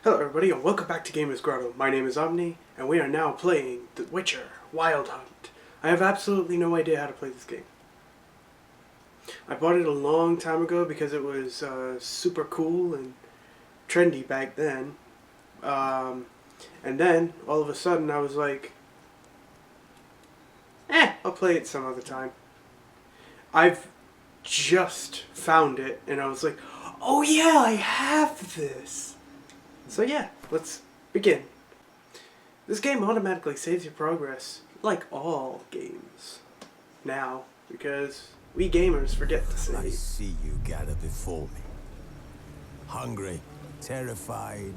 Hello everybody and welcome back to Gamers Grotto. My name is Omni and we are now playing The Witcher Wild Hunt. I have absolutely no idea how to play this game. I bought it a long time ago because it was super cool and trendy back then. And then all of a sudden I was like, I'll play it some other time. I've just found it and I was like, oh yeah, I have this. So yeah, let's begin. This game automatically saves your progress, like all games, now, because we gamers forget to save. I see you gather before me. Hungry, terrified,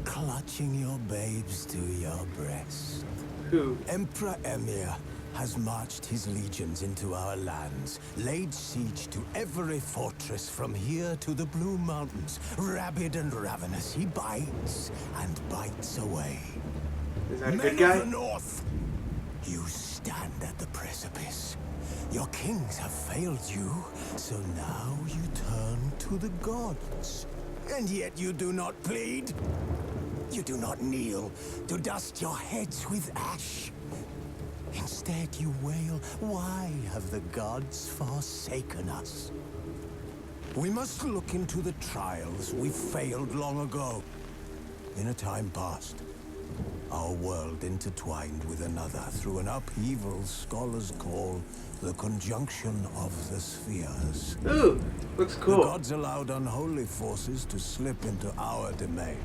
clutching your babes to your breast. Who? Emperor Emir has marched his legions into our lands, laid siege to every fortress from here to the Blue Mountains. Rabid and ravenous, he bites and bites away. Is that a Men good guy? of the North, you stand at the precipice. Your kings have failed you, so now you turn to the gods. And yet you do not plead. You do not kneel to dust your heads with ash. Instead, you wail, why have the gods forsaken us? We must look into the trials we failed long ago. In a time past, our world intertwined with another through an upheaval scholars call the conjunction of the spheres. Ooh, looks The cool. gods allowed unholy forces to slip into our domain.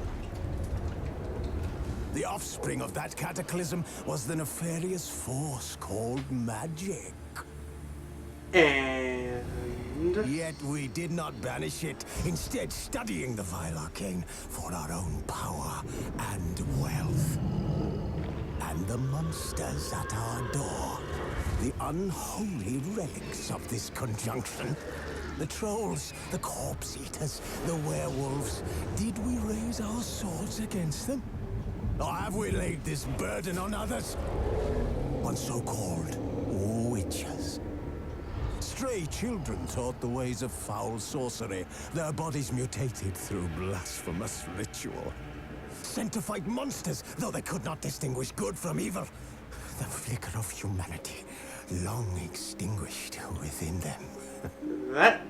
The offspring of that cataclysm was the nefarious force called magic. And... Yet we did not banish it, instead studying the vile arcane for our own power and wealth. And the monsters at our door, the unholy relics of this conjunction. The trolls, the corpse eaters, the werewolves. Did we raise our swords against them? Or have we laid this burden on others? On so-called witches. Stray children taught the ways of foul sorcery, their bodies mutated through blasphemous ritual. Sent to fight monsters, though they could not distinguish good from evil. The flicker of humanity, long extinguished within them. that...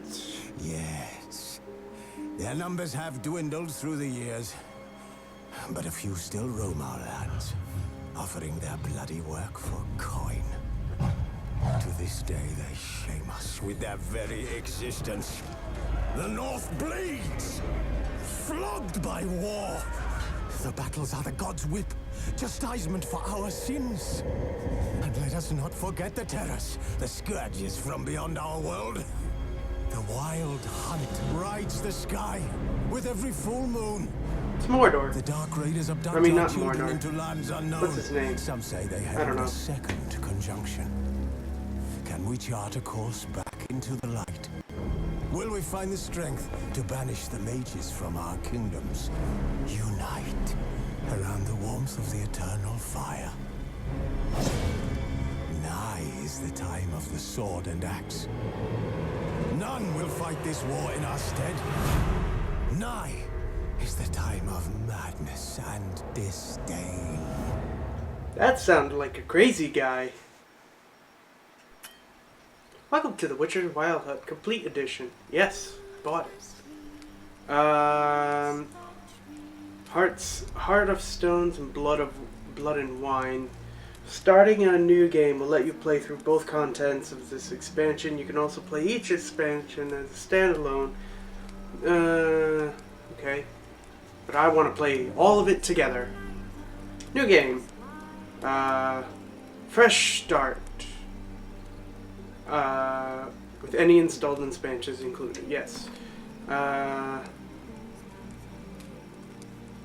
Yes. Their numbers have dwindled through the years. But a few still roam our lands, offering their bloody work for coin. To this day, they shame us with their very existence. The North bleeds, flogged by war. The battles are the gods' whip, chastisement for our sins. And let us not forget the terrors, the scourges from beyond our world. The wild hunt rides the sky with every full moon. It's Mordor. The Dark Raiders abduct I mean, our not children Mordor. into lands unknown. What's his name? Some say they I don't have know. a second conjunction. Can we chart a course back into the light? Will we find the strength to banish the mages from our kingdoms? Unite around the warmth of the eternal fire. Nigh is the time of the sword and axe. None will fight this war in our stead. Nigh is the time of madness and disdain. That sounded like a crazy guy. Welcome to The Witcher Wild Hunt Complete Edition. Yes, bought it. Heart of Stones and Blood and Wine. Starting a new game will let you play through both contents of this expansion. You can also play each expansion as a standalone. Okay. But I want to play all of it together. New game. Fresh start. With any installed expansions included. Yes.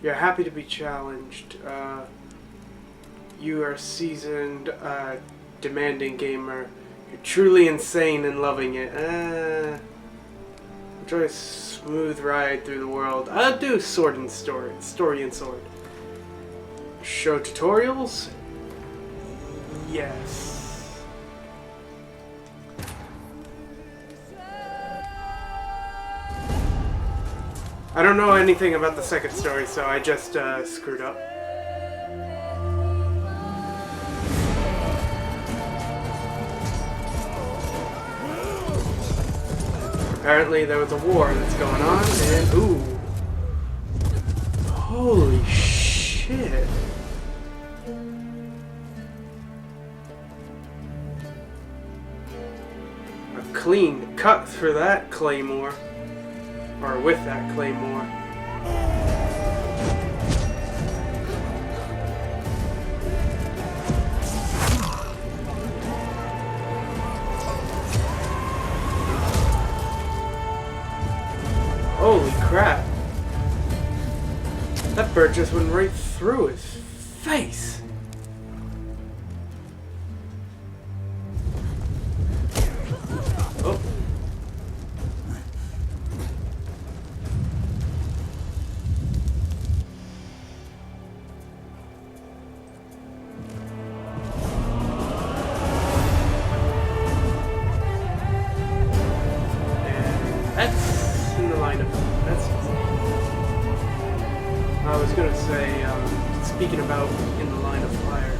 You're happy to be challenged. You are a seasoned, demanding gamer. You're truly insane and loving it. Enjoy a smooth ride through the world. I'll do sword and story and sword. Show tutorials? Yes. I don't know anything about the second story, so I just screwed up. Apparently there was a war that's going on, and ooh. Holy shit. A clean cut for that claymore. Or with that claymore. Holy crap. That bird just went right through his face. Oh. And that's in the line of... I was gonna say, speaking about in the line of fire.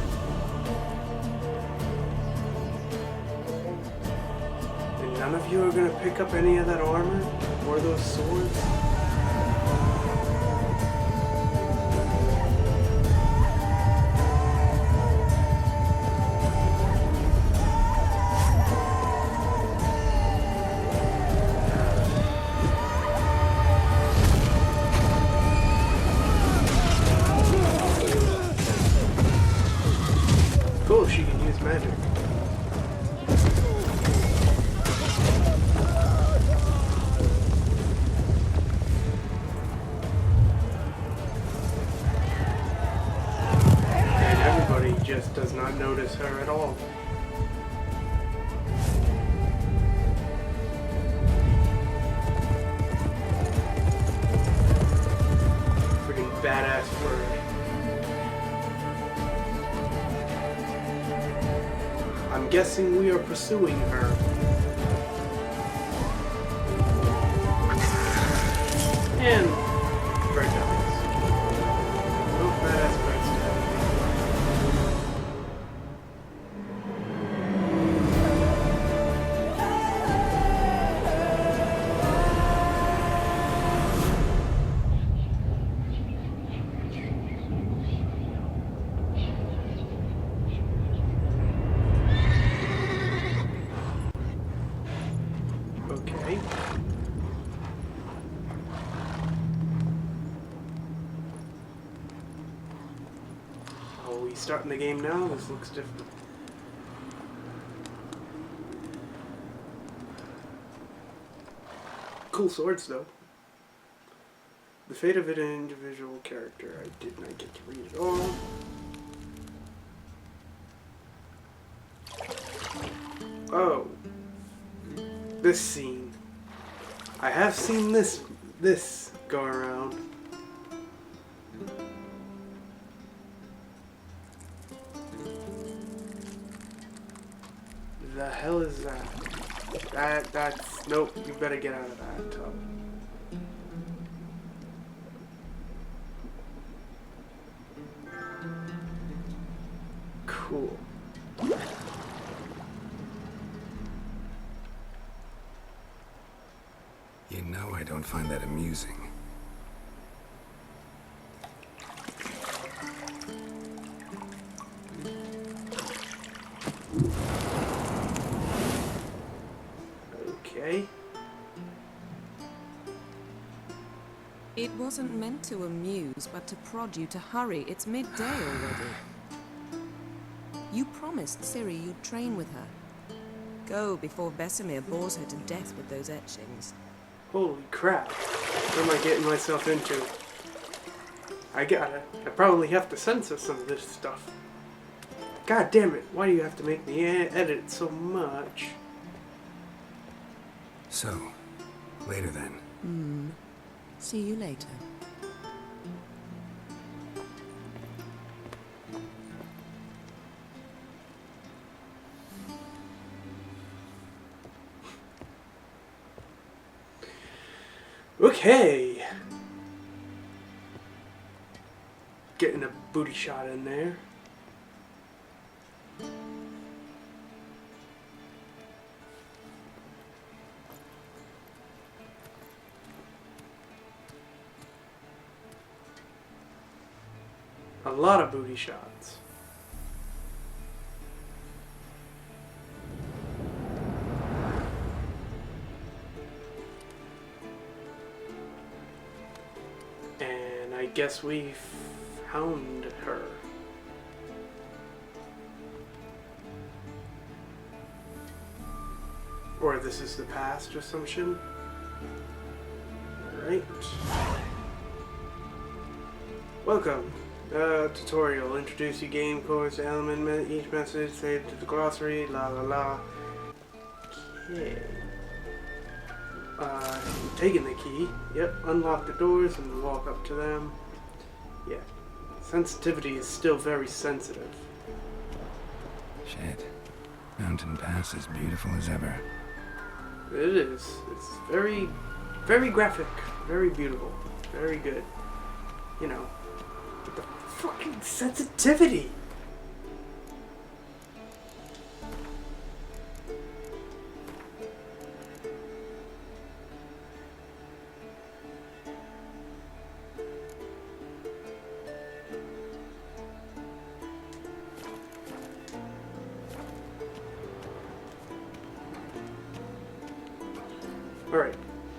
And none of you are gonna pick up any of that armor or those swords? Cool, she can use magic. And everybody just does not notice her at all. Freaking badass bird. I'm guessing we are pursuing her. And bird dies. Oh, badass bird's okay. Oh, we starting the game now? This looks different. Cool swords, though. The fate of an individual character. I did not get to read it all. Oh. This scene. I have seen this go around. The hell is that? That's nope, you better get out of that tub. Cool. You know I don't find that amusing. Okay. It wasn't meant to amuse, but to prod you to hurry. It's midday already. You promised Ciri you'd train with her. Go before Vesemir bores her to death with those etchings. Holy crap. What am I getting myself into? I probably have to censor some of this stuff. God damn it, why do you have to make me edit so much? So, later then. See you later. Okay. getting a booty shot in there. A lot of booty shots. And I guess we found her. Or this is the past or some shit. Alright. Welcome. Tutorial. Introduce your game course element. Each message saved to the glossary. La la la. Okay. Taking the key. Yep. Unlock the doors and walk up to them. Yeah. Sensitivity is still very sensitive. Shit. Mountain Pass is beautiful as ever. It is. It's very, very graphic. Very beautiful. Very good. You know. But the fucking sensitivity! Alright,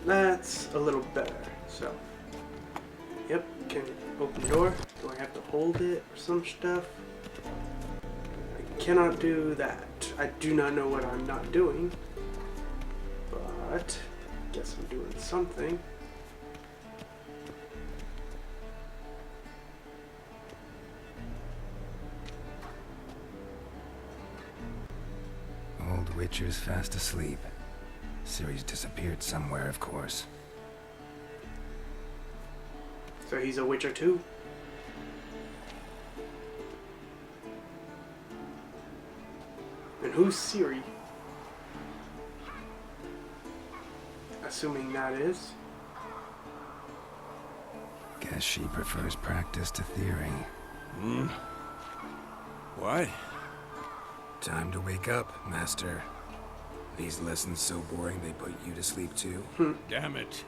that's a little better. So, yep, can open door. Do I have to hold it or some stuff? I cannot do that. I do not know what I'm not doing. But, guess I'm doing something. Old Witcher's fast asleep. Ciri's disappeared somewhere, of course. So he's a Witcher too? And who's Ciri? Assuming that is. Guess she prefers practice to theory. What? Time to wake up, Master. These lessons so boring they put you to sleep too? Damn it.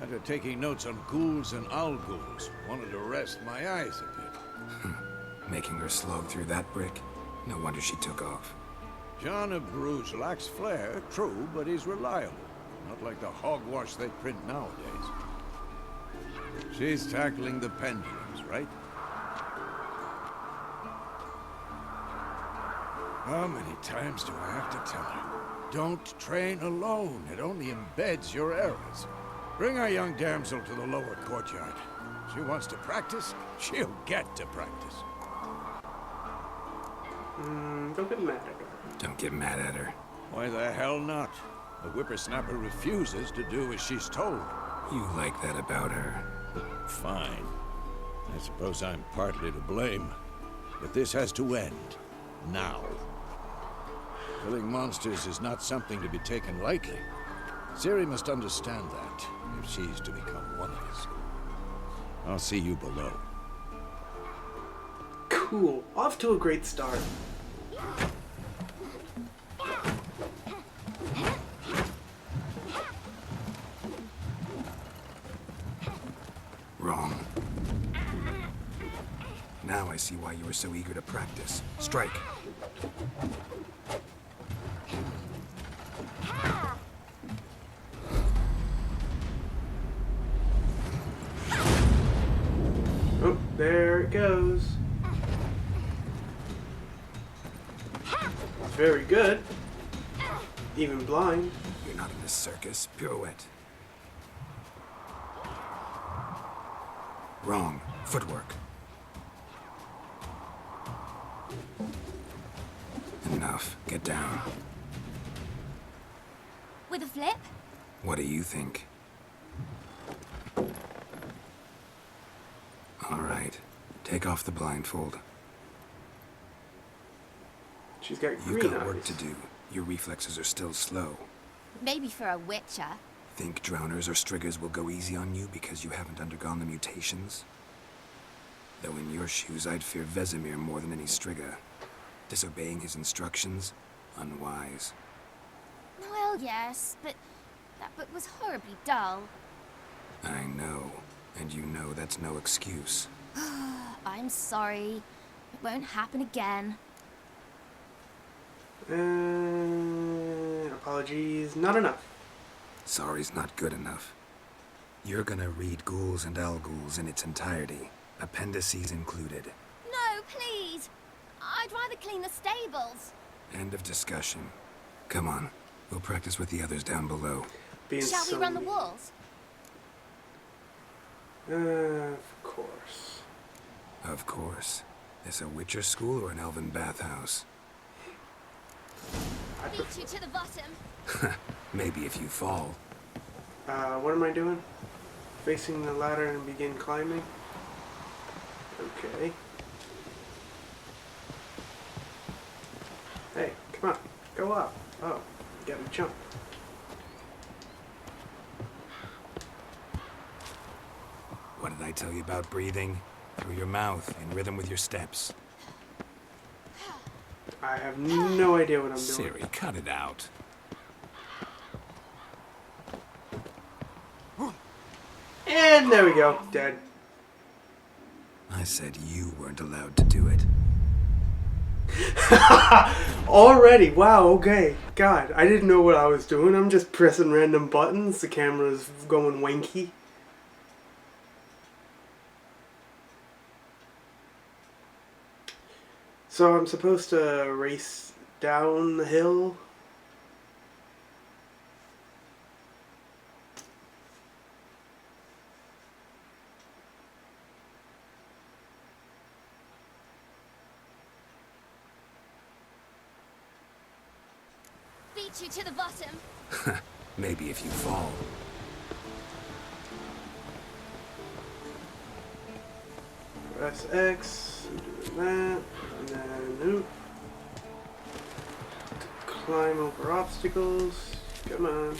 After taking notes on ghouls and owl ghouls, wanted to rest my eyes a bit. Making her slog through that brick? No wonder she took off. John of Bruges lacks flair, true, but he's reliable. Not like the hogwash they print nowadays. She's tackling the pendulums, right? How many times do I have to tell her? Don't train alone. It only embeds your errors. Bring our young damsel to the lower courtyard. She wants to practice, she'll get to practice. Don't get mad at her. Don't get mad at her. Why the hell not? The whippersnapper refuses to do as she's told. You like that about her. Fine. I suppose I'm partly to blame. But this has to end. Now. Killing monsters is not something to be taken lightly. Ciri must understand that, if she's to become one of us. I'll see you below. Cool. Off to a great start. Wrong. Now I see why you were so eager to practice. Strike. Oh, there it goes. Very good. Even blind. You're not in this circus. Pirouette. Wrong. Footwork. Enough. Get down. With a flip? What do you think? All right. Take off the blindfold. She's got You've green got eyes. work to do. Your reflexes are still slow. Maybe for a witcher. Think drowners or striggers will go easy on you because you haven't undergone the mutations? Though in your shoes, I'd fear Vesemir more than any Striga. Disobeying his instructions? Unwise. Well, yes, but that book was horribly dull. I know. And you know that's no excuse. I'm sorry. It won't happen again. Apologies, not enough. Sorry's not good enough. You're gonna read Ghouls and Al-Ghouls in its entirety, appendices included. No, please. I'd rather clean the stables. End of discussion. Come on, we'll practice with the others down below. Shall we run the walls? Of course. Of course. This a Witcher school or an elven bathhouse? Beat you to the bottom. Maybe if you fall. What am I doing? Facing the ladder and begin climbing? Okay. Hey, come on. Go up. Oh, you gotta jump. What did I tell you about breathing? Through your mouth, in rhythm with your steps. I have no idea what I'm doing. Siri, cut it out. And there we go. Dead. I said you weren't allowed to do it. Already? Wow, okay. God, I didn't know what I was doing. I'm just pressing random buttons. The camera's going wanky. So I'm supposed to race down the hill? Beat you to the bottom. Maybe if you fall. Press X, do that, and then oop. Climb over obstacles. Come on.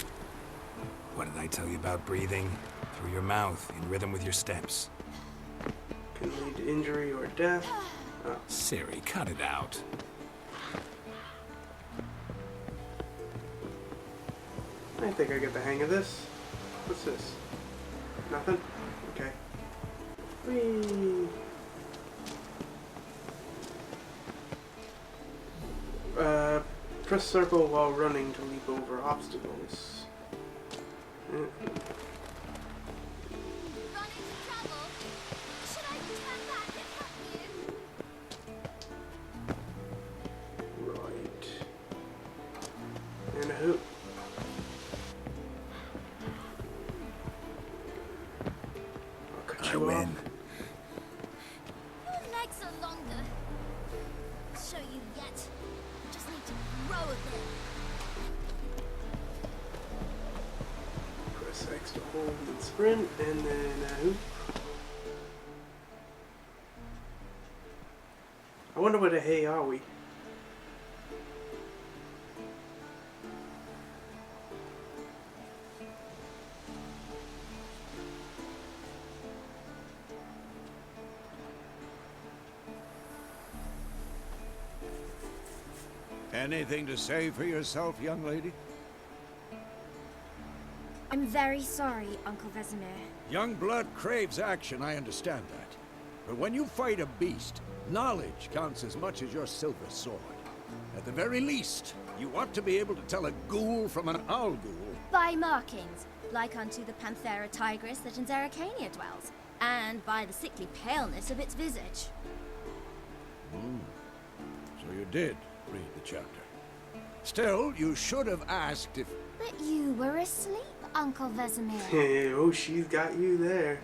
What did I tell you about breathing? Through your mouth, in rhythm with your steps. Can lead to injury or death. Oh. Siri, cut it out. I think I get the hang of this. What's this? Nothing? Okay. Whee! Press circle while running to leap over obstacles. Run into trouble. Should I turn back and help you? Right. And a hoop. I'll cut I you win. off. Your legs are longer. I'll show you yet. Just need to grow a bit. Press X to hold and sprint, and then a hoop. I wonder what a hey are we? Anything to say for yourself, young lady? I'm very sorry, Uncle Vesemir. Young blood craves action, I understand that. But when you fight a beast, knowledge counts as much as your silver sword. At the very least, you ought to be able to tell a ghoul from an owl-ghoul. By markings, like unto the Panthera tigris that in Zerrikania dwells, and by the sickly paleness of its visage. So you did read the chapter. Still, you should have asked if... But you were asleep, Uncle Vesemir. Oh, she's got you there.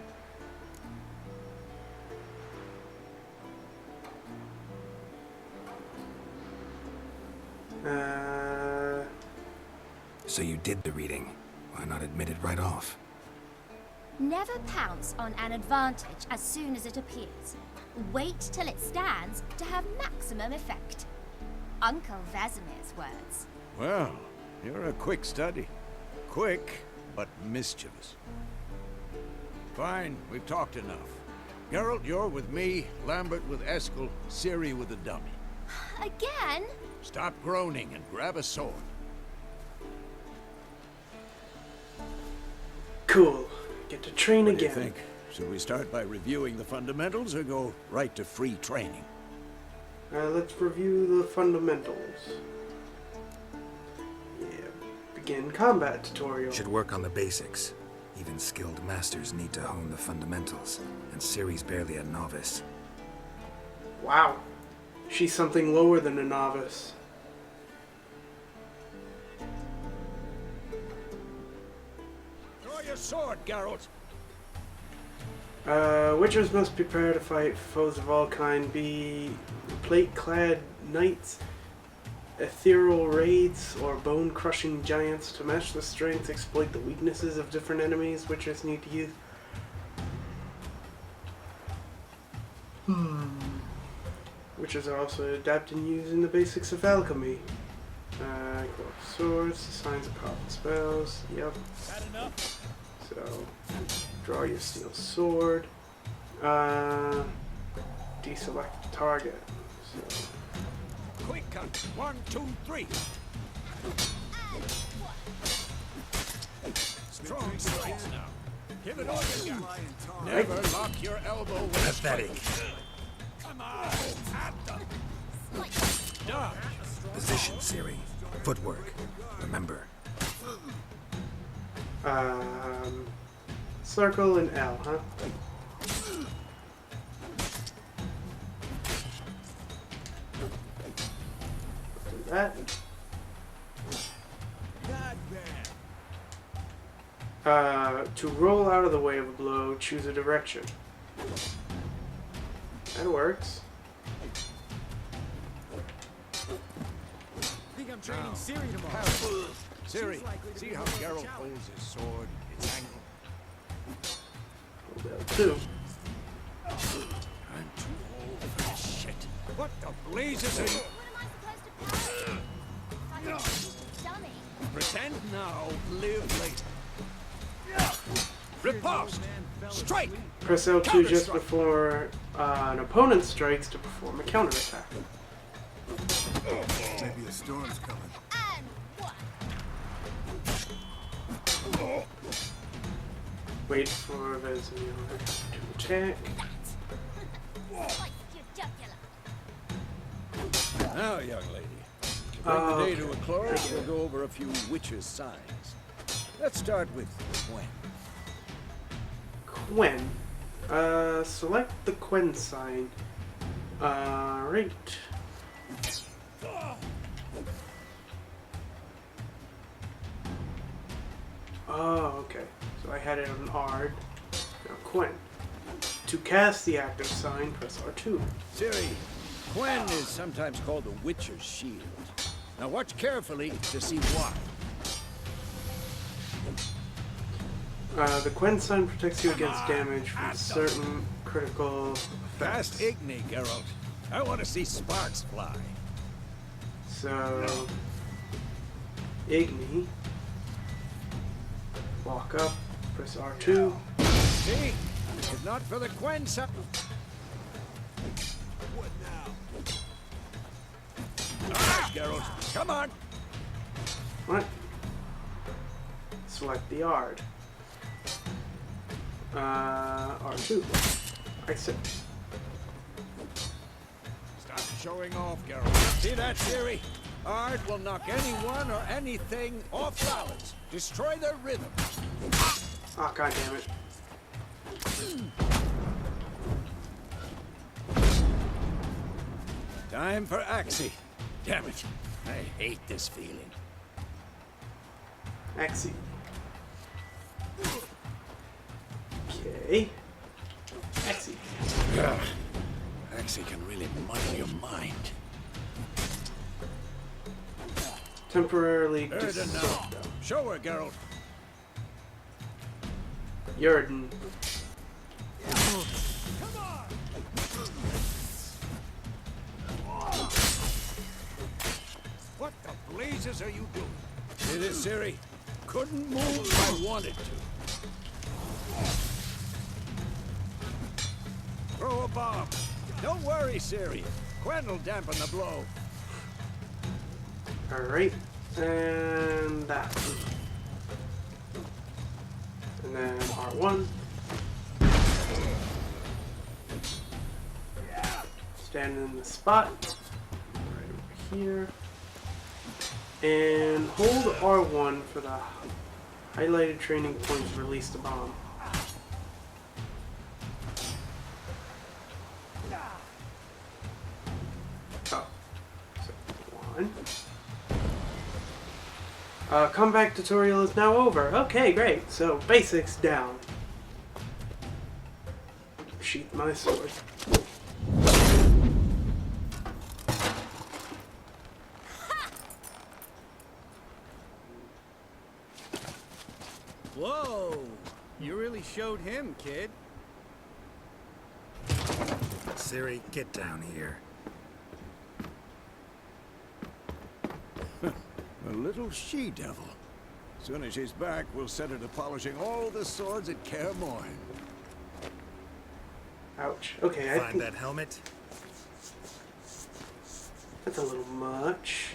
So you did the reading. Why not admit it right off? Never pounce on an advantage as soon as it appears. Wait till it stands to have maximum effect. Uncle Vesemir's words. Well, you're a quick study. Quick, but mischievous. Fine, we've talked enough. Geralt, you're with me, Lambert with Eskel, Ciri with the dummy. Again? Stop groaning and grab a sword. Cool. Get to train What do you again. think? Should we start by reviewing the fundamentals or go right to free training? Let's review the fundamentals. Yeah. Begin combat tutorial. Should work on the basics. Even skilled masters need to hone the fundamentals, and Ciri's barely a novice. Wow. She's something lower than a novice. Draw your sword, Geralt. Witchers must prepare to fight foes of all kind, be plate-clad knights, ethereal raids, or bone-crushing giants. To match the strength, exploit the weaknesses of different enemies witchers need to use. Witches are also adept in using the basics of alchemy. Swords, signs of powerful spells. Yep. So, draw your steel sword. Deselect the target. So, Quick cut. 1, 2, 3. Strong strikes now. Give it all you got. Never lock your elbow with a Pathetic. strike. Come on. At them. Dodge. Position, Ciri. Footwork. Remember. Circle and L, huh? Do that. To roll out of the way of a blow, choose a direction. That works. think I'm training Ciri tomorrow. Ciri, see how Geralt holds his sword, its angle? Hold L2. I'm too old for this shit. What the blazes are you? What am I supposed to parry? I'm a dummy. Pretend now, live later. Riposte! Strike! Press L2 just before an opponent strikes to perform a counterattack. Maybe a storm's coming. And what? Wait for Vesemir to attack. Slice your jugular. Now, young lady, to bring the day to a close, we'll go over a few witches' signs. Let's start with Gwen. Quen. Select the Quen sign. Right. Oh, okay. So I had it on Ard. Now Quen. To cast the active sign, press R2. Ciri, Gwen is sometimes called the Witcher's Shield. Now watch carefully to see why. The Quen sign protects you against damage from certain critical Fast effects. Igni, Geralt. I want to see sparks fly. So, Igni. Walk up, press R2. See? If not for the Gwen sign... What now? Ah, Geralt, come on! What? Select the Ard. R2. I said. Stop showing off, Geralt. See that, Ciri? Ard will knock anyone or anything off balance. Destroy their rhythm. Oh, god damn it. Time for Axie. Damn it. I hate this feeling. Axie. Okay. Axie. Ugh. Axie can really muddle your mind. Temporarily Erden now. disrupt. Show her, Geralt. Yerden. What the blazes are you doing? See this, Ciri? Couldn't move if I wanted to. bomb. Don't worry, Ciri. Quen will dampen the blow. Alright. And that. And then R1. Stand in the spot. Right over here. And hold R1 for the highlighted training points to release the bomb. Oh. So, 1. Comeback tutorial is now over. Okay, great. So, basics down. Sheath my sword. Whoa! You really showed him, kid. Ciri, get down here. A little she-devil. Soon as she's back, we'll set her to polishing all the swords at Kaer Morhen. Ouch. Okay, I Find think that helmet? that's a little much.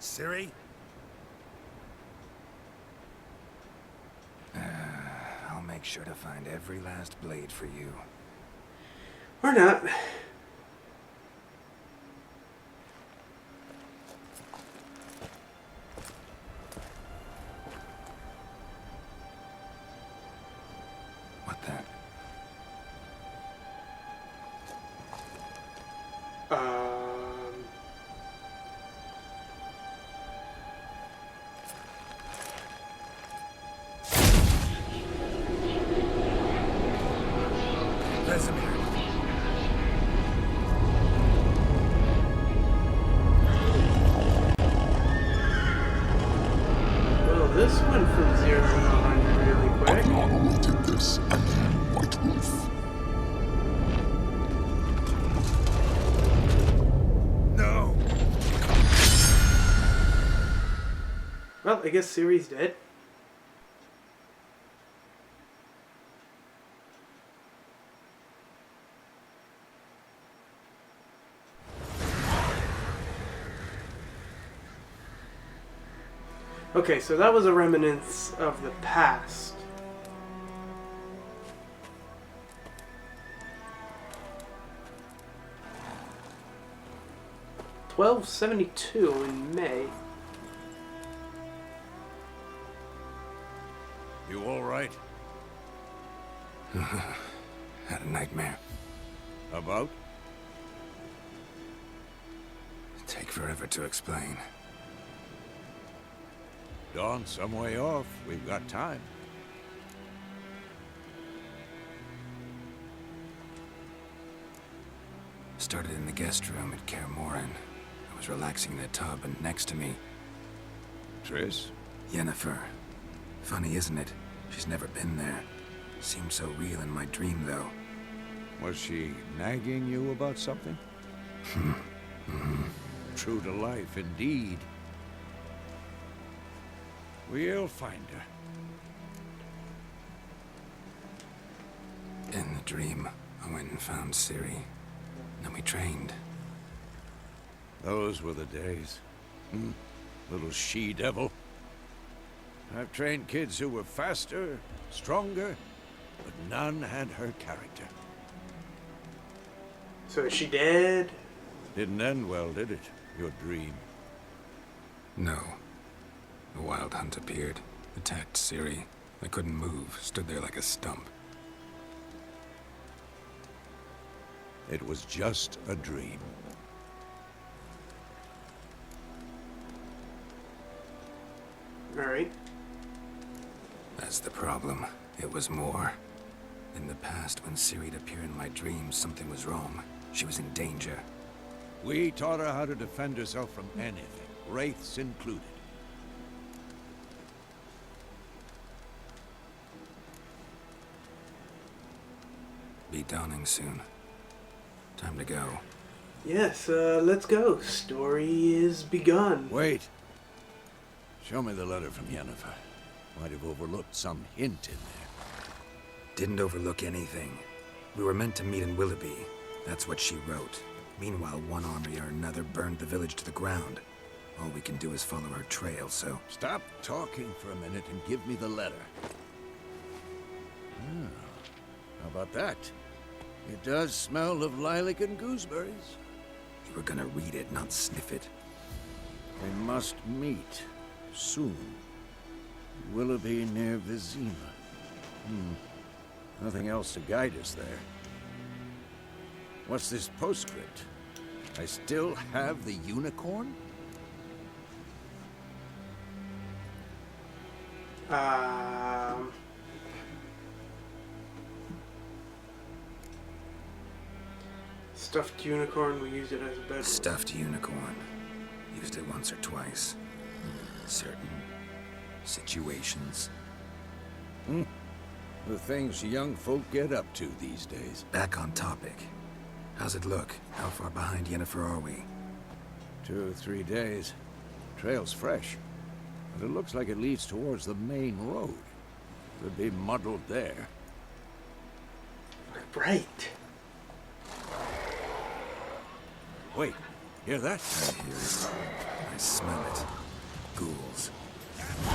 Ciri? I'll make sure to find every last blade for you. Or not. What the? Vesemir. Well, this went from 0 to 100 really quick. Not awaited this, and then White Wolf. No! Well, I guess Ciri's dead. Okay, so that was a remnants of the past. $12.72 in May. You all right? Had a nightmare. About? Take forever to explain. Dawn's some way off. We've got time. Started in the guest room at Kaer Morhen. I was relaxing in the tub, and next to me, Triss? Yennefer. Funny, isn't it? She's never been there. Seemed so real in my dream, though. Was she nagging you about something? True to life, indeed. We'll find her. In the dream, I went and found Ciri. Then we trained. Those were the days. Little she-devil. I've trained kids who were faster, stronger, but none had her character. So is she dead? Didn't end well, did it? Your dream. No. The Wild Hunt appeared, attacked Ciri. I couldn't move, stood there like a stump. It was just a dream. Alright. That's the problem. It was more. In the past, when Ciri'd appear in my dreams, something was wrong. She was in danger. We taught her how to defend herself from anything, wraiths included. Be dawning soon. Time to go. Yes, let's go. Story is begun. Wait. Show me the letter from Yennefer. Might have overlooked some hint in there. Didn't overlook anything. We were meant to meet in Willoughby. That's what she wrote. Meanwhile, one army or another burned the village to the ground. All we can do is follow her trail, so... Stop talking for a minute and give me the letter. Ah, how about that? It does smell of lilac and gooseberries. You were gonna read it, not sniff it. We must meet soon. Willoughby near Vizima. Nothing else to guide us there. What's this postscript? I still have the unicorn? Stuffed unicorn, we used it as a bed. Stuffed unicorn. Used it once or twice. Certain situations. The things young folk get up to these days. Back on topic. How's it look? How far behind Yennefer are we? 2 or 3 days. Trail's fresh. But it looks like it leads towards the main road. Could be muddled there. Right. Wait, hear that? I hear it. I smell it. Ghouls.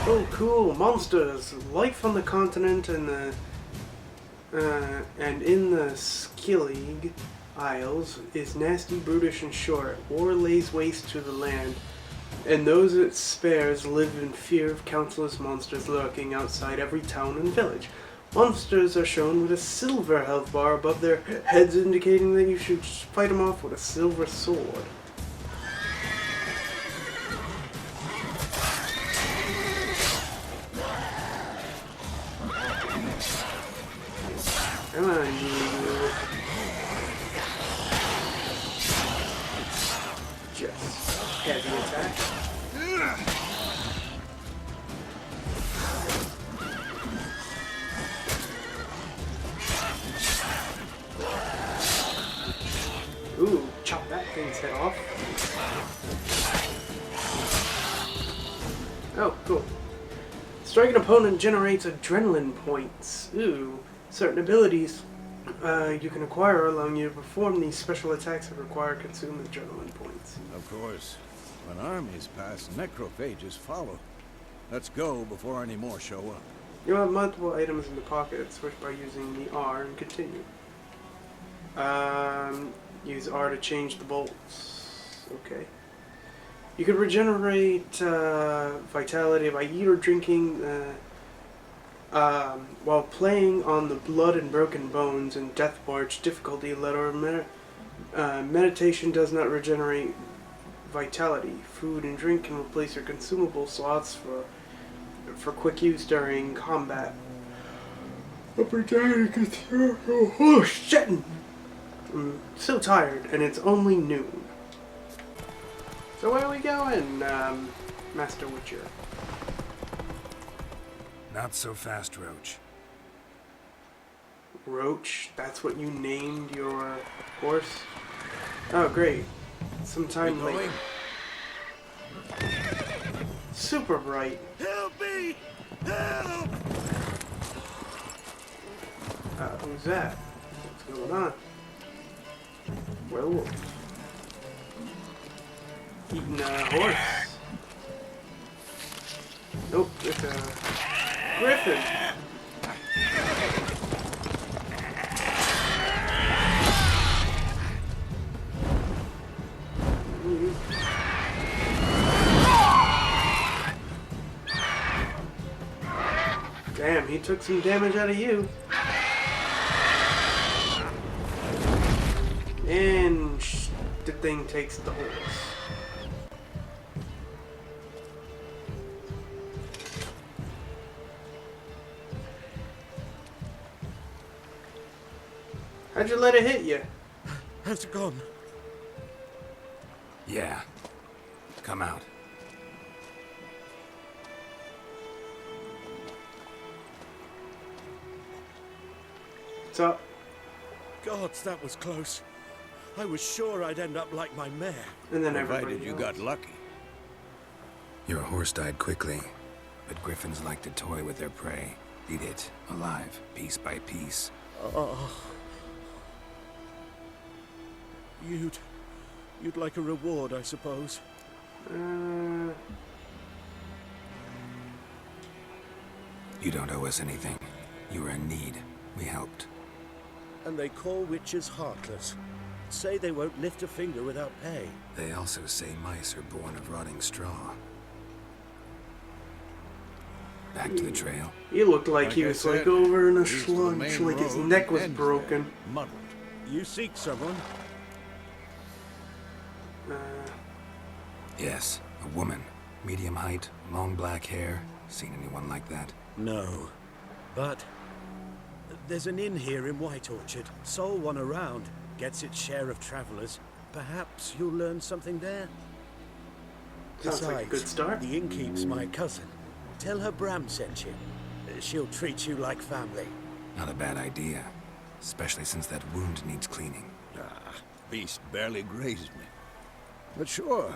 Oh, cool. Monsters. Life on the continent and in the Skellige Isles is nasty, brutish, and short. War lays waste to the land, and those it spares live in fear of countless monsters lurking outside every town and village. Monsters are shown with a silver health bar above their heads, indicating that you should fight them off with a silver sword. Come on, you. Just heavy attack. Ooh, chop that thing's head off. Oh, cool. Strike an opponent generates adrenaline points. Ooh. Certain abilities you can acquire, allowing you to perform these special attacks that require consume adrenaline points. Of course. When armies pass, necrophages follow. Let's go before any more show up. You'll have multiple items in the pocket. Switch by using the R and continue. Use R to change the bolts. Okay. You can regenerate vitality by eating or drinking while playing on the Blood and Broken Bones and Death March difficulty letter. Meditation does not regenerate vitality. Food and drink can replace your consumable slots for quick use during combat. Oh shit! I'm so tired, and it's only noon. So where are we going, Master Witcher? Not so fast, Roach. Roach? That's what you named your horse? Oh, great. Sometime We later. Super bright. Help me! Help! Who's that? What's going on? Werewolf. Eating a horse. Nope, it's a griffin. Damn, he took some damage out of you. And the thing takes the horse. How'd you let it hit you? Has it gone? Yeah. Come out. What's up? Gods, that was close. I was sure I'd end up like my mare. And then Provided everybody you else. got lucky. Your horse died quickly, but griffins like to toy with their prey. Eat it, alive, piece by piece. Oh. You'd like a reward, I suppose. You don't owe us anything. You were in need. We helped. And they call witches heartless. Say they won't lift a finger without pay. They also say mice are born of rotting straw. Back to the trail. He looked like he was like over in a east of the slunch, main like his road neck was ends broken. there, muddled. You seek someone? Yes, a woman. Medium height, long black hair. Seen anyone like that? No. But there's an inn here in White Orchard. Sole one around. Gets its share of travelers. Perhaps you'll learn something there. Sounds like a good start. The innkeep's my cousin. Tell her Bram sent you. She'll treat you like family. Not a bad idea. Especially since that wound needs cleaning. Ah, beast barely grazed me. But sure,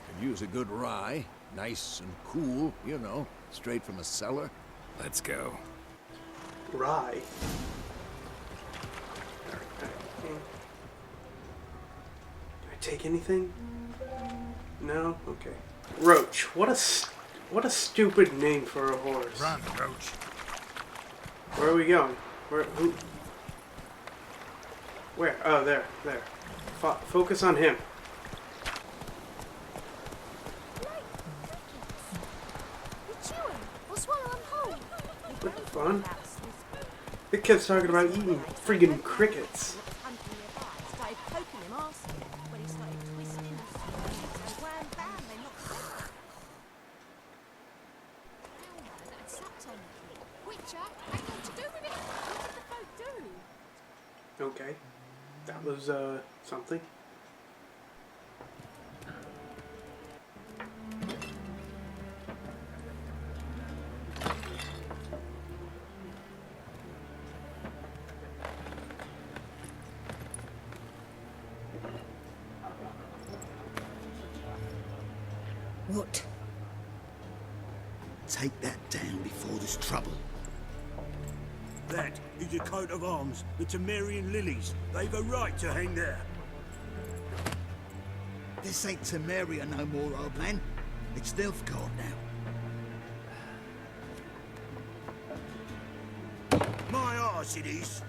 could use a good rye. Nice and cool, you know, straight from a cellar. Let's go. Rye. Can I take anything? No? Okay. Roach. What a stupid name for a horse. Run, Roach. Where are we going? Who? Where? Oh, there. Focus on him. What fun. The kid's talking about eating friggin' crickets. Okay. That was, something. What? Take that down before there's trouble. That is a coat of arms, the Temerian lilies. They've a right to hang there. This ain't Temeria no more, old man. It's Nilfgaard now. My arse it is.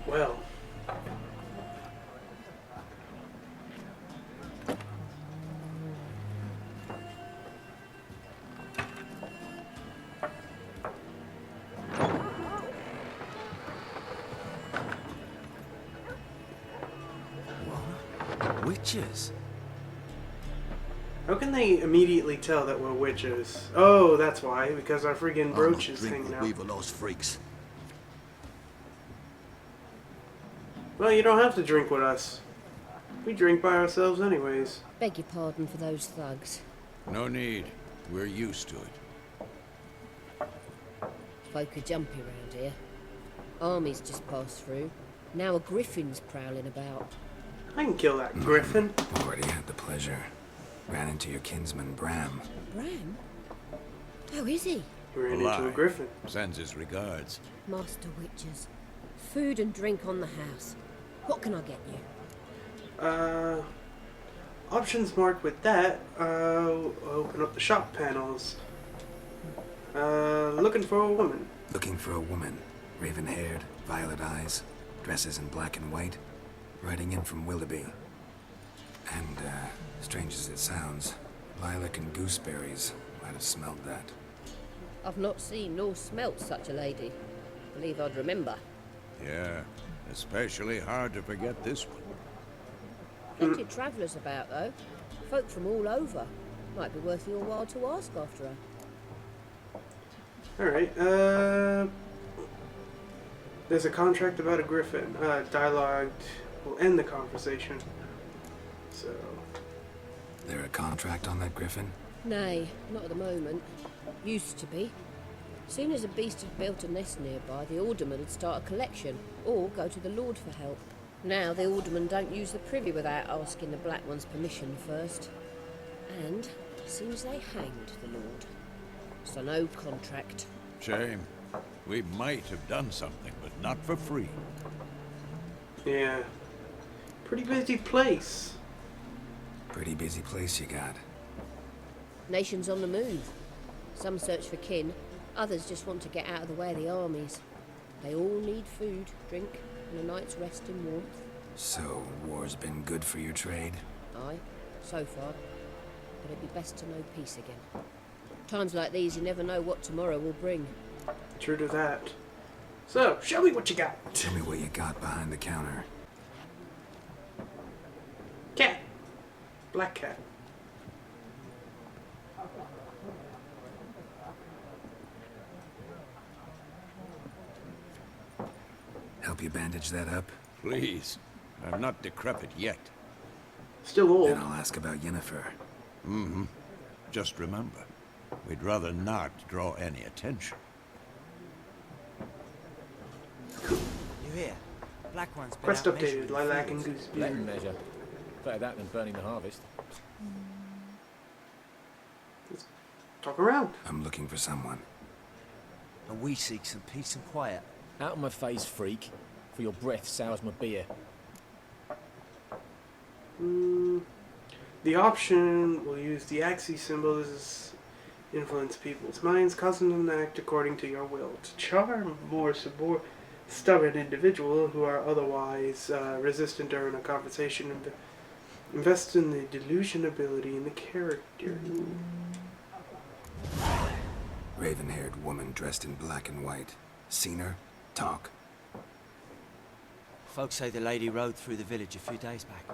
Well. Witches? How can they immediately tell that we're witches? Oh, that's why. Because our friggin' brooch is hanging out. We've lost freaks. Well, you don't have to drink with us. We drink by ourselves anyways. Beg your pardon for those thugs. No need. We're used to it. Folk are jumpy round here. Armies just passed through. Now a griffin's prowling about. I can kill that griffin. Already had the pleasure. Ran into your kinsman, Bram. Bram? How is he? He ran into a griffin. Sends his regards. Master Witches. Food and drink on the house. What can I get you? Options marked with that. Open up the shop panels. Looking for a woman. Looking for a woman. Raven-haired, violet eyes, dresses in black and white. Riding in from Willoughby. And, strange as it sounds, Lilac and Gooseberries might have smelled that. I've not seen nor smelt such a lady. Believe I'd remember. Yeah, especially hard to forget this one. Plenty of travellers about, though. Folk from all over. Might be worth your while to ask after her. Alright, there's a contract about a griffin. Dialogue will end the conversation. So... There a contract on that griffin? Nay, not at the moment. Used to be. Soon as a beast had built a nest nearby, the alderman would start a collection, or go to the Lord for help. Now the aldermen don't use the privy without asking the Black One's permission first. And seems they hanged the Lord. So no contract. Shame. We might have done something, but not for free. Yeah. Pretty busy place. Pretty busy place you got. Nations on the move. Some search for kin, others just want to get out of the way of the armies. They all need food, drink, and a night's rest in warmth. So, war's been good for your trade? Aye, so far. But it'd be best to know peace again. Times like these, you never know what tomorrow will bring. True to that. So, show me what you got. Tell me what you got behind the counter. Cat. Black cat. Help you bandage that up? Please. I'm not decrepit yet. Still old. Then I'll ask about Yennefer. Mm-hmm. Just remember, we'd rather not draw any attention. You hear? Black one's been Quest out measuring updated. the Lilac and fields. Let 'em Gooseberries. measure. Better that than burning the harvest. Talk around. I'm looking for someone. And we seek some peace and quiet. Out of my face, freak. For your breath sours my beer. The option will use the axis symbol as influence people's minds, causing them to act according to your will. To charm more stubborn individual who are otherwise resistant during a conversation, invest in the delusion ability in the character. Raven-haired woman dressed in black and white. Seen her? Talk. Folks say the lady rode through the village a few days back.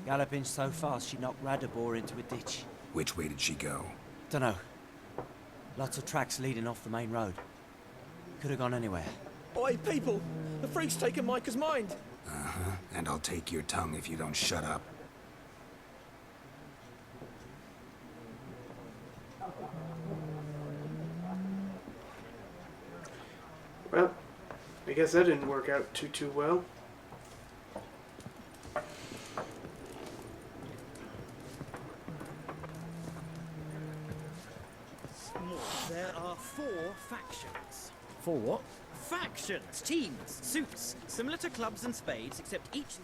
Galloping so fast she knocked Radabor into a ditch. Which way did she go? Dunno. Lots of tracks leading off the main road. Could have gone anywhere. Oi, people! The freak's taken Micah's mind! Uh-huh. And I'll take your tongue if you don't shut up. Well, I guess that didn't work out too well. There are 4 factions. For what? Factions, teams, suits, similar to clubs and spades, except each...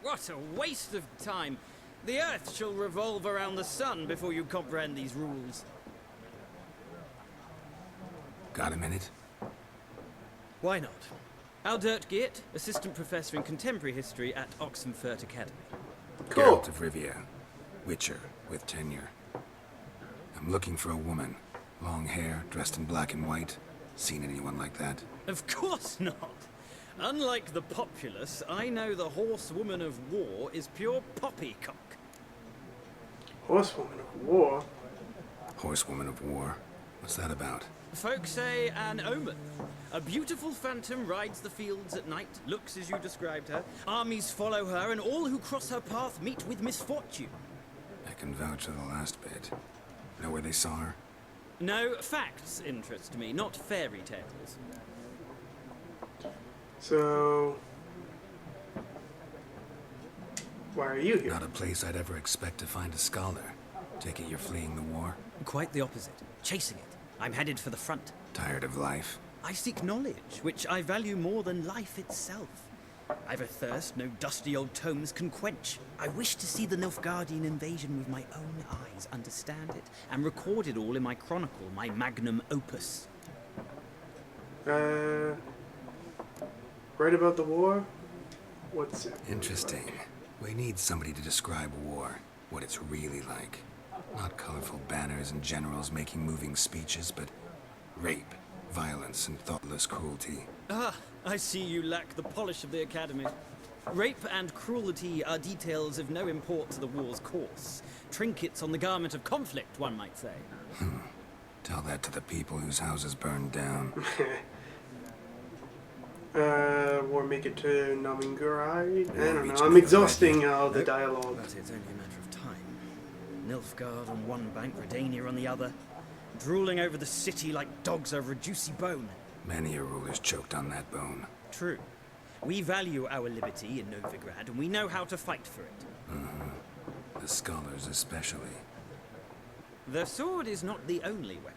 What a waste of time! The Earth shall revolve around the sun before you comprehend these rules. Got a minute? Why not? Aldert Geert, Assistant Professor in Contemporary History at Oxenfurt Academy. Cool. Geralt of Rivia. Witcher with tenure. I'm looking for a woman. Long hair, dressed in black and white. Seen anyone like that? Of course not! Unlike the populace, I know the horsewoman of war is pure poppycock. Horsewoman of War. Horsewoman of war. What's that about? Folk say an omen. A beautiful phantom rides the fields at night, looks as you described her. Armies follow her, and all who cross her path meet with misfortune. I can vouch for the last bit. Know where they saw her? No, facts interest me, not fairy tales. So, why are you here? Not a place I'd ever expect to find a scholar. Take it you're fleeing the war? Quite the opposite. Chasing it. I'm headed for the front. Tired of life? I seek knowledge, which I value more than life itself. I've a thirst no dusty old tomes can quench. I wish to see the Nilfgaardian invasion with my own eyes, understand it, and record it all in my chronicle, my magnum opus. Right about the war? What's it? Interesting. We need somebody to describe war, what it's really like. Not colorful banners and generals making moving speeches, but rape, violence, and thoughtless cruelty. Ah, I see you lack the polish of the Academy. Rape and cruelty are details of no import to the war's course. Trinkets on the garment of conflict, one might say. Tell that to the people whose houses burned down. War make it to Nomingride? I don't know. I'm exhausting all the dialogue. But it's only a matter of time. Nilfgaard on one bank, Redania on the other. Drooling over the city like dogs over a juicy bone. Many a ruler's choked on that bone. True. We value our liberty in Novigrad, and we know how to fight for it. The scholars especially. The sword is not the only weapon.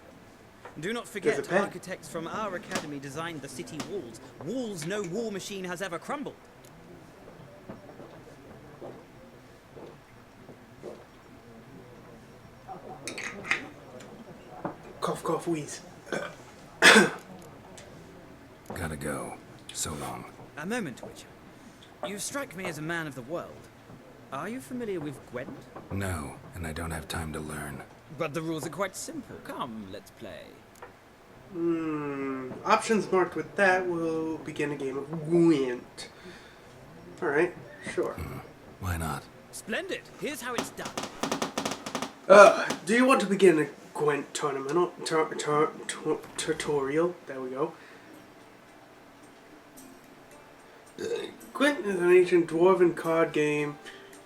Do not There's a forget, pen. architects from our academy designed the city walls. Walls no war machine has ever crumbled. Cough, cough, wheeze. Gotta go. So long. A moment, Witcher. You strike me as a man of the world. Are you familiar with Gwent? No, and I don't have time to learn. But the rules are quite simple. Come, let's play. Options marked with that will begin a game of Gwent. Alright, sure. Why not? Splendid. Here's how it's done. Do you want to begin a Gwent tournament tutorial? There we go. Gwent is an ancient dwarven card game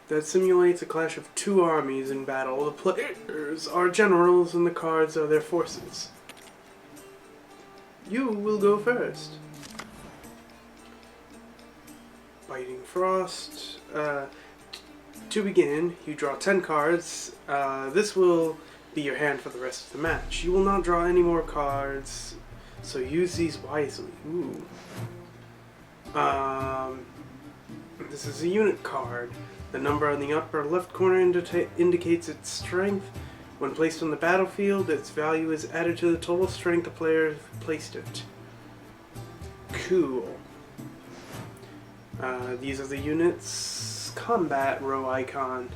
that simulates a clash of two armies in battle. The players are generals and the cards are their forces. You will go first. Biting Frost. To begin, you draw 10 cards. This will be your hand for the rest of the match. You will not draw any more cards, so use these wisely. Ooh. This is a unit card. The number on the upper left corner indicates its strength. When placed on the battlefield, its value is added to the total strength the player placed it. Cool. These are the units' combat row icon.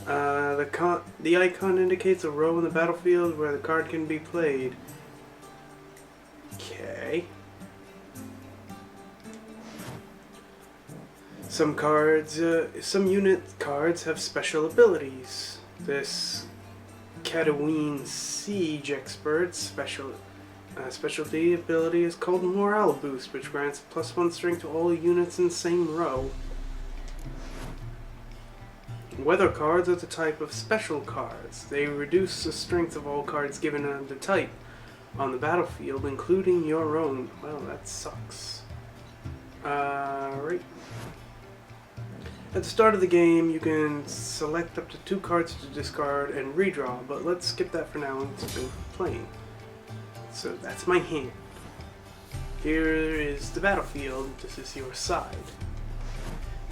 The icon indicates a row in the battlefield where the card can be played. Okay. Some unit cards have special abilities. This Cadween Siege Expert's specialty ability is called Morale Boost, which grants +1 strength to all units in the same row. Weather cards are the type of special cards. They reduce the strength of all cards given the type on the battlefield, including your own. Well, that sucks. Right. At the start of the game, you can select up to 2 cards to discard and redraw, but let's skip that for now and go playing. So that's my hand. Here is the battlefield. This is your side.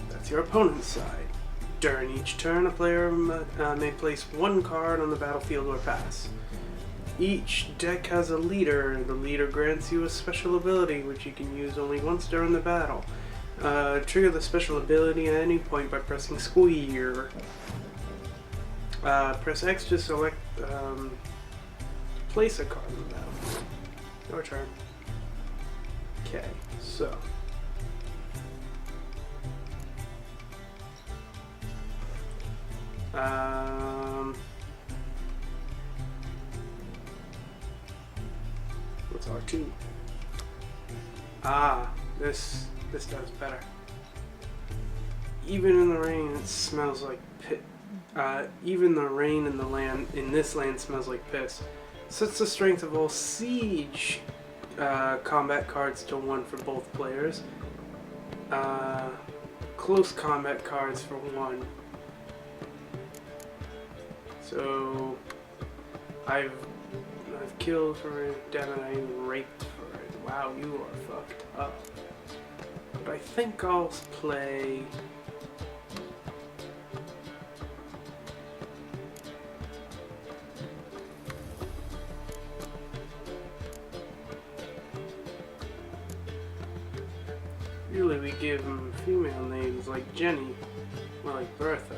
That's your opponent's side. During each turn, a player may place 1 card on the battlefield or pass. Each deck has a leader. The leader grants you a special ability, which you can use only once during the battle. Trigger the special ability at any point by pressing square. Press X to select, place a card in the battle. Your turn. Okay, so. What's R2? This does better. Even in the rain, it smells like pit. Even the rain in this land smells like piss. Sets the strength of all siege combat cards to 1 for both players. Close combat cards for 1. So I've killed for it. Damn it! I even raped for it. Wow, you are fucked up. But I think I'll play. Usually we give them female names like Jenny or like Bertha.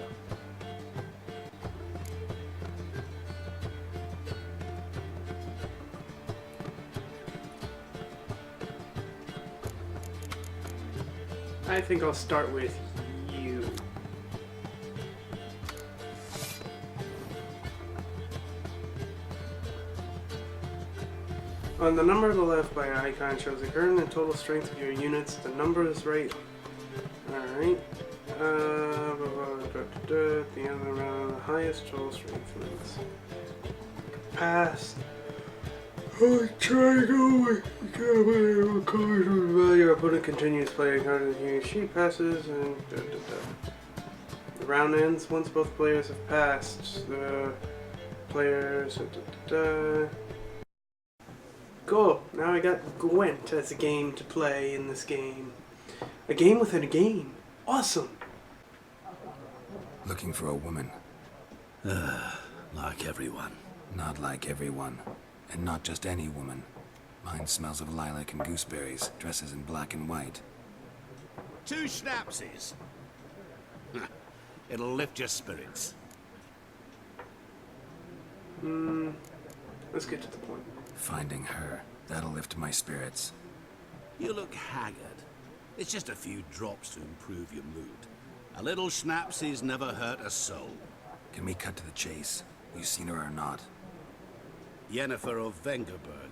I think I'll start with you. On the number on the left by an icon shows the current and total strength of your units. The number is right. Alright. At the end of the round, the highest total strength wins. Pass. Oh, try to go with your opponent continues playing card and he or she passes and The round ends once both players have passed. The players. Cool. Now I got Gwent as a game to play in this game. A game within a game. Awesome. Looking for a woman. Like everyone. Not like everyone. And not just any woman. Mine smells of lilac and gooseberries, dresses in black and white. 2 schnapsies. It'll lift your spirits. Let's get to the point. Finding her. That'll lift my spirits. You look haggard. It's just a few drops to improve your mood. A little schnapsy's never hurt a soul. Can we cut to the chase? You seen her or not? Yennefer of Vengerberg.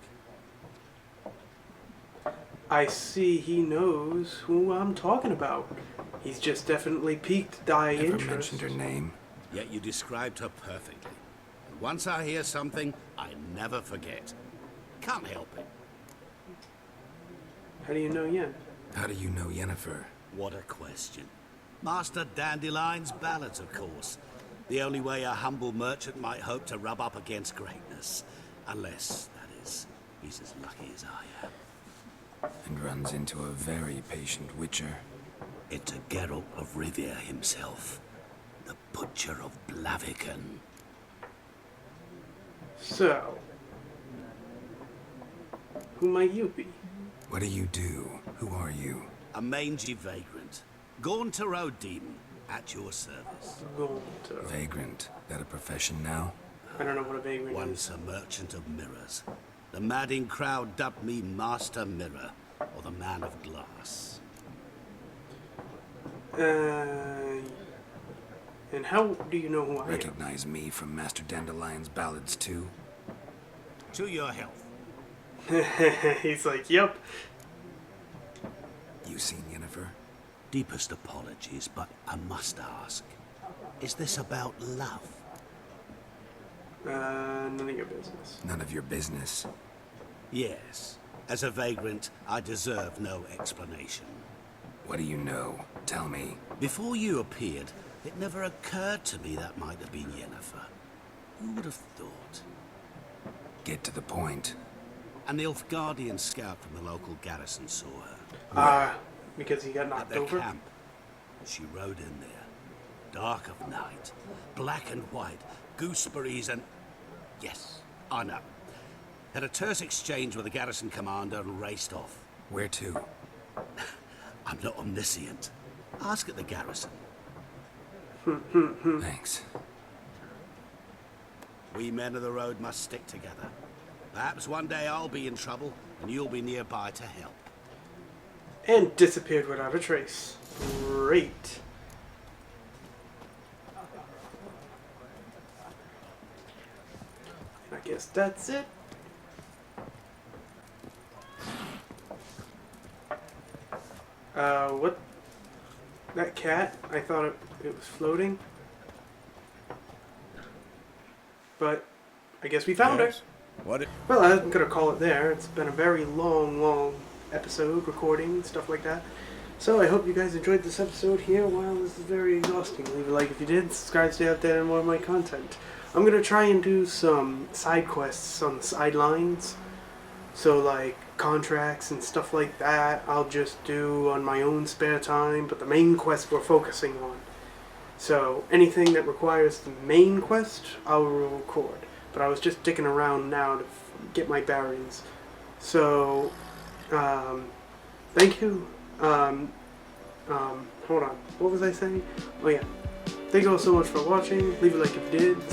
I see he knows who I'm talking about. He's just definitely piqued thy Never interest. mentioned her name. Yet you described her perfectly. And once I hear something, I never forget. Can't help it. How do you know Yen? How do you know Yennefer? What a question. Master Dandelion's ballads, of course. The only way a humble merchant might hope to rub up against greatness. Unless, that is, he's as lucky as I am. And runs into a very patient witcher. It's a Geralt of Rivia himself. The Butcher of Blaviken. So, who might you be? What do you do? Who are you? A mangy vagrant. Gauntero demon, at your service. Gaunter. Vagrant. That a profession now? I don't know what a vagrant Once is. a merchant of mirrors. The madding crowd dubbed me Master Mirror, or the Man of Glass. And how do you know who I Recognize me from Master Dandelion's ballads too? To your health. am? He's like, yep. You seen Yennefer? Deepest apologies, but I must ask. Is this about love? None of your business. None of your business. Yes. As a vagrant, I deserve no explanation. What do you know? Tell me. Before you appeared, it never occurred to me that might have been Yennefer. Who would have thought? Get to the point. An Nilfgaardian scout from the local garrison saw her. Because he got At knocked their over? camp. She rode in there. Dark of night. Black and white. Gooseberries and... Yes, I know. Had a terse exchange with the garrison commander and raced off. Where to? I'm not omniscient. Ask at the garrison. Thanks. We men of the road must stick together. Perhaps one day I'll be in trouble and you'll be nearby to help. And disappeared without a trace. Great. I guess that's it. What? That cat? I thought it was floating. But I guess we found her. What? Well, I'm gonna call it there. It's been a very long episode, recording, stuff like that. So I hope you guys enjoyed this episode here. While this is very exhausting, leave a like if you did. Subscribe, stay up there, and more of my content. I'm gonna try and do some side quests on the sidelines. So like contracts and stuff like that, I'll just do on my own spare time. But the main quest we're focusing on. So anything that requires the main quest, I will record. But I was just dicking around now to get my bearings. So, thank you. Hold on. What was I saying? Oh yeah. Thank you all so much for watching. Leave a like if you did.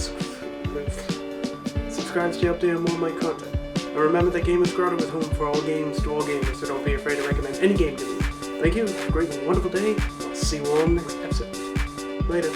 Subscribe to stay up there and more of my content. And remember that Game is Grotto is home for all games to all gamers, so don't be afraid to recommend any game to me. Thank you. Have a great and wonderful day. I'll see you all next episode. Later.